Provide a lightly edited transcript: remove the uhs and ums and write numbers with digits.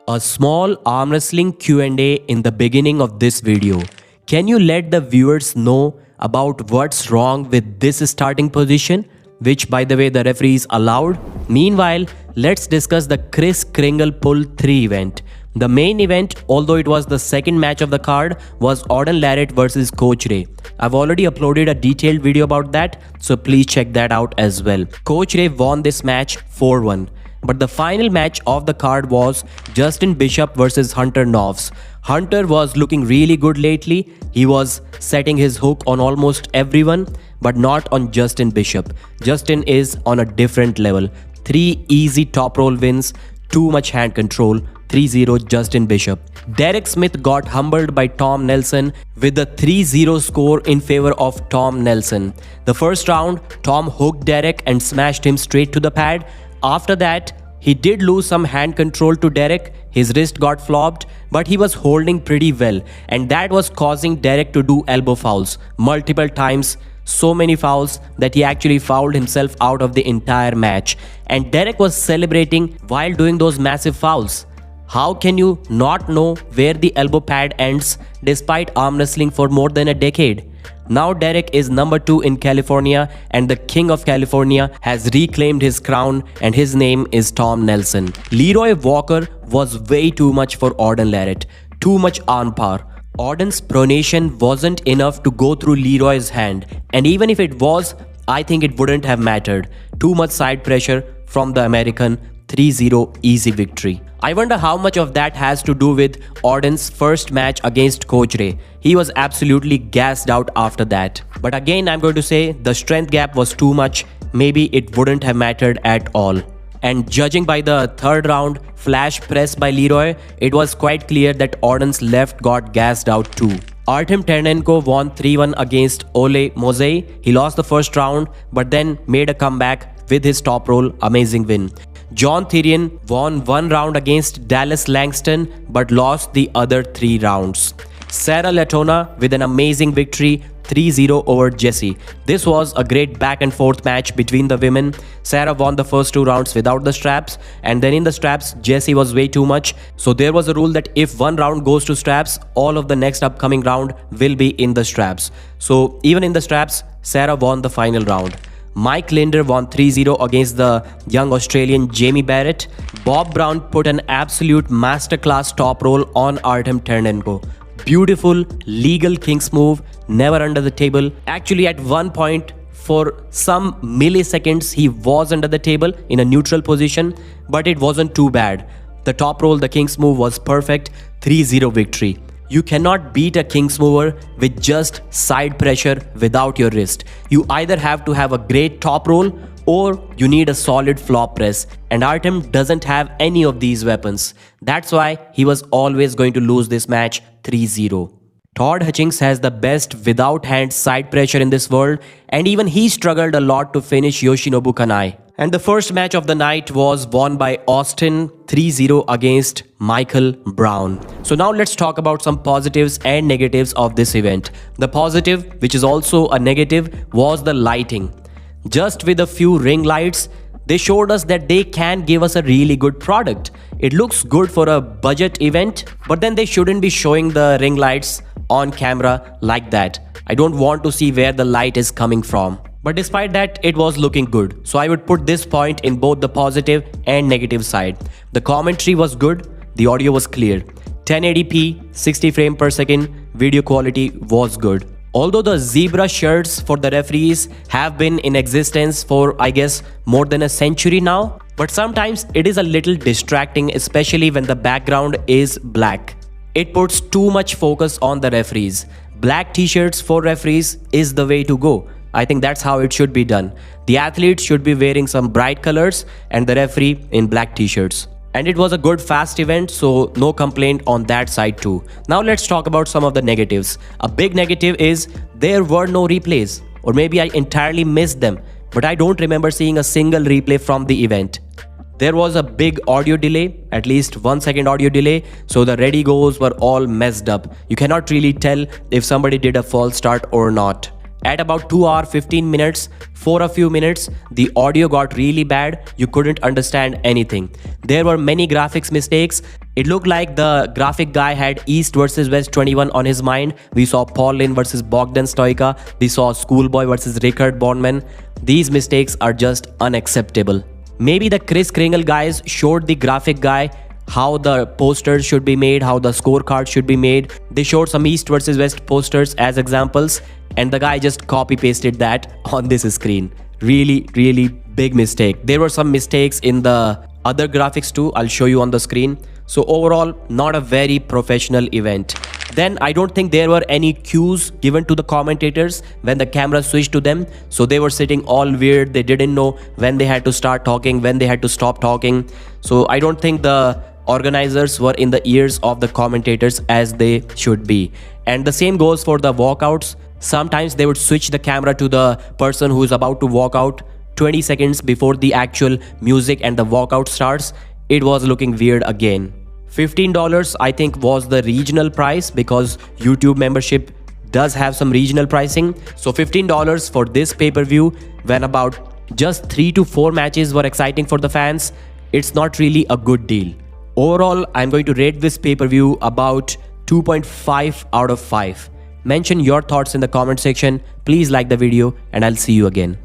A small arm wrestling Q&A in the beginning of this video. Can you let the viewers know about what's wrong with this starting position, which by the way the referees allowed? Meanwhile, let's discuss the Kris Kringle Pull 3 event. The main event, although it was the second match of the card, was Auden Larrett versus Coach Ray. I've already uploaded a detailed video about that, so please check that out as well. Coach Ray won this match 4-1. But the final match of the card was Justin Bishop versus Hunter Knox. Hunter was looking really good lately. He was setting his hook on almost everyone, but not on Justin Bishop. Justin is on a different level. 3 easy top roll wins, too much hand control. 3-0 Justin Bishop. Derek Smith got humbled by Tom Nelson with a 3-0 score in favor of Tom Nelson. The first round, Tom hooked Derek and smashed him straight to the pad. After that, he did lose some hand control to Derek. His wrist got flopped, but he was holding pretty well, and that was causing Derek to do elbow fouls multiple times. So many fouls that he actually fouled himself out of the entire match. And Derek was celebrating while doing those massive fouls. How can you not know where the elbow pad ends despite arm wrestling for more than a decade? Now Derek is number 2 in California, and the King of California has reclaimed his crown, and his name is Tom Nelson. Leroy Walker was way too much for Auden Larrett. Too much arm power. Auden's pronation wasn't enough to go through Leroy's hand, and even if it was, I think it wouldn't have mattered. Too much side pressure from the American. 3-0 easy victory. I wonder how much of that has to do with Auden's first match against Coach Ray. He was absolutely gassed out after that. But again, I'm going to say the strength gap was too much. Maybe it wouldn't have mattered at all. And judging by the third round flash press by Leroy, it was quite clear that Auden's left got gassed out too. Artem Ternenko won 3-1 against Ole Mosey. He lost the first round but then made a comeback with his top roll. Amazing win. John Therian won 1 round against Dallas Langston but lost the other 3 rounds. Sarah Latona with an amazing victory, 3-0 over Jessie. This was a great back and forth match between the women. Sarah won the first 2 rounds without the straps, and then in the straps Jessie was way too much. So there was a rule that if 1 round goes to straps, all of the next upcoming round will be in the straps. So even in the straps, Sarah won the final round. Mike Linder won 3-0 against the young Australian Jamie Barrett. Bob Brown put an absolute masterclass top roll on Artem Ternenko. Beautiful, legal King's move, never under the table. Actually, at one point, for some milliseconds, he was under the table in a neutral position, but it wasn't too bad. The top roll, the King's move was perfect. 3-0 victory. You cannot beat a King's mover with just side pressure without your wrist. You either have to have a great top roll or you need a solid flop press, and Artem doesn't have any of these weapons. That's why he was always going to lose this match 3-0. Todd Hutchings has the best without hand side pressure in this world, and even he struggled a lot to finish Yoshinobu Kanai. And the first match of the night was won by Austin 3-0 against Michael Brown. So now let's talk about some positives and negatives of this event. The positive, which is also a negative, was the lighting. Just with a few ring lights, they showed us that they can give us a really good product. It looks good for a budget event, but then they shouldn't be showing the ring lights on camera like that. I don't want to see where the light is coming from. But despite that, it was looking good. So I would put this point in both the positive and negative side. The commentary was good, the audio was clear. 1080p, 60 frames per second, video quality was good. Although the zebra shirts for the referees have been in existence for, I guess, more than a century now, but sometimes it is a little distracting, especially when the background is black. It puts too much focus on the referees. Black t-shirts for referees is the way to go. I think that's how it should be done. The athletes should be wearing some bright colors and the referee in black t-shirts. And it was a good fast event, so no complaint on that side too. Now let's talk about some of the negatives. A big negative is there were no replays, or maybe I entirely missed them, but I don't remember seeing a single replay from the event. There was a big audio delay, at least 1 second audio delay, so the ready goes were all messed up. You cannot really tell if somebody did a false start or not. At about 2 hours 15 minutes, for a few minutes, the audio got really bad. You couldn't understand anything. There were many graphics mistakes. It looked like the graphic guy had East versus West 21 on his mind. We saw Paul Lynn versus Bogdan Stoica. We saw Schoolboy versus Richard Bondman. These mistakes are just unacceptable. Maybe the Kris Kringle guys showed the graphic guy how the posters should be made, how the scorecard should be made. They showed some East versus West posters as examples, and the guy just copy pasted that on this screen. Really big mistake. There were some mistakes in the other graphics too. I'll show you on the screen. So overall, not a very professional event. Then I don't think there were any cues given to the commentators when the camera switched to them. So they were sitting all weird. They didn't know when they had to start talking, when they had to stop talking. So I don't think the organizers were in the ears of the commentators as they should be. And the same goes for the walkouts. Sometimes they would switch the camera to the person who is about to walk out 20 seconds before the actual music and the walkout starts. It was looking weird again. $15 I think was the regional price, because YouTube membership does have some regional pricing. So $15 for this pay-per-view when about just 3 to 4 matches were exciting for the fans. It's not really a good deal. Overall, I'm going to rate this pay-per-view about 2.5 out of 5. Mention your thoughts in the comment section. Please like the video and I'll see you again.